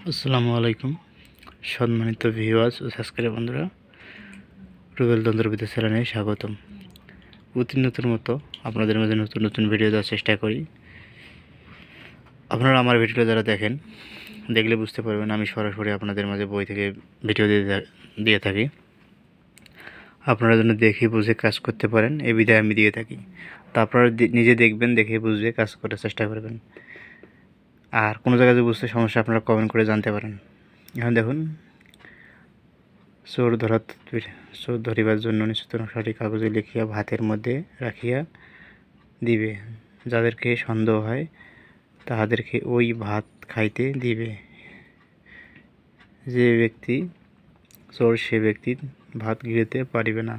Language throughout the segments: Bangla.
আসসালামু আলাইকুম সম্মানিত ভিউয়ার্স ও সাবস্ক্রাইবার বন্ধুরা, রুবেল তন্ত্রবিদ্যা চ্যানেলে স্বাগতম। প্রতিনিয়তের মতো আপনাদের মাঝে নতুন নতুন ভিডিও দেওয়ার চেষ্টা করি। আপনারা আমার ভিডিওটা যারা দেখেন, দেখলে বুঝতে পারবেন আমি সরাসরি আপনাদের মাঝে বই থেকে ভিডিও দিয়ে থাকি। আপনারা যেন দেখে বুঝে কাজ করতে পারেন এই বিধায় আমি দিয়ে থাকি। তা আপনারা নিজে দেখবেন, দেখে বুঝে কাজ করার চেষ্টা করবেন। আর কোনো জায়গায় যদি বুঝতে সমস্যা আপনারা কমেন্ট করে জানতে পারেন। এখন দেখুন, চোর ধরিবার জন্য নিশ্চিত সঠিক কাগজে লিখিয়া ভাতের মধ্যে রাখিয়া দিবে। যাদেরকে সন্দেহ হয় তাহাদেরকে ওই ভাত খাইতে দিবে। যে ব্যক্তি চোর সে ব্যক্তি ভাত গিলতে পারিবে না।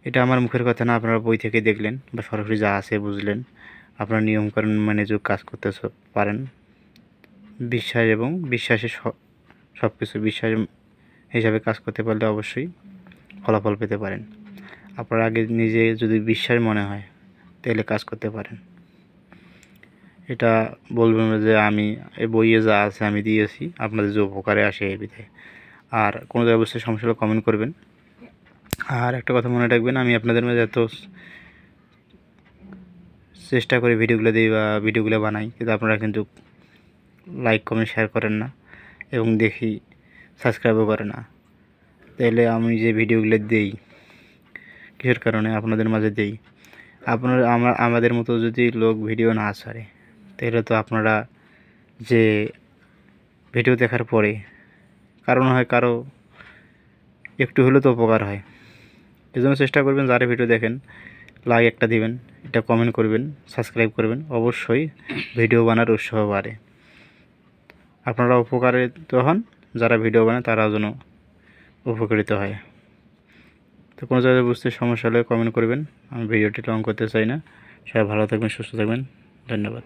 এটা আমার মুখের কথা না, আপনারা বই থেকে দেখলেন বা সরাসরি যা আছে বুঝলেন। আপনারা নিয়মকানুন মেনে যদি কাজ করতে পারেন, বিশ্বাস এবং বিশ্বাসের সব কিছু বিশ্বাস হিসাবে কাজ করতে পারলে অবশ্যই ফলাফল পেতে পারেন। আপনার আগে নিজে যদি বিশ্বাস মনে হয় তাহলে কাজ করতে পারেন। এটা বলবেন যে আমি এই বইয়ে যা আছে আমি দিয়েছি, আপনাদের যে উপকারে আসে এই বিধায়। আর কোনো জায়গায় অবশ্যই সমস্যা হলে কমেন্ট করবেন। আর একটা কথা মনে রাখবেন, আমি আপনাদের মাঝে এত চেষ্টা করে ভিডিওগুলো দিই বা ভিডিওগুলো বানাই, কিন্তু আপনারা কিন্তু লাইক কমেন্ট শেয়ার করেন না এবং দেখি সাবস্ক্রাইবও করে না। তাইলে আমি যে ভিডিওগুলো দিই কিসের কারণে আপনাদের মাঝে দিই, আমাদের মতো যদি লোক ভিডিও না ছাড়ে তাহলে তো আপনারা যে ভিডিও দেখার পরে কারো একটু হলেও তো উপকার হয়। এজন্য চেষ্টা করবেন যারা ভিডিও দেখেন লাইক একটা দিবেন, এটা কমেন্ট করবেন, সাবস্ক্রাইব করবেন। অবশ্যই ভিডিও বানার উৎসাহ বাড়ে, আপনারা উপকারিত হন, যারা ভিডিও বানায় তারাও যেন উপকৃত হয়। তো কোনো জায়গায় বুঝতে সমস্যা হলে কমেন্ট করবেন। আমি ভিডিওটি লং করতে চাই না। সবাই ভালো থাকবেন, সুস্থ থাকবেন। ধন্যবাদ।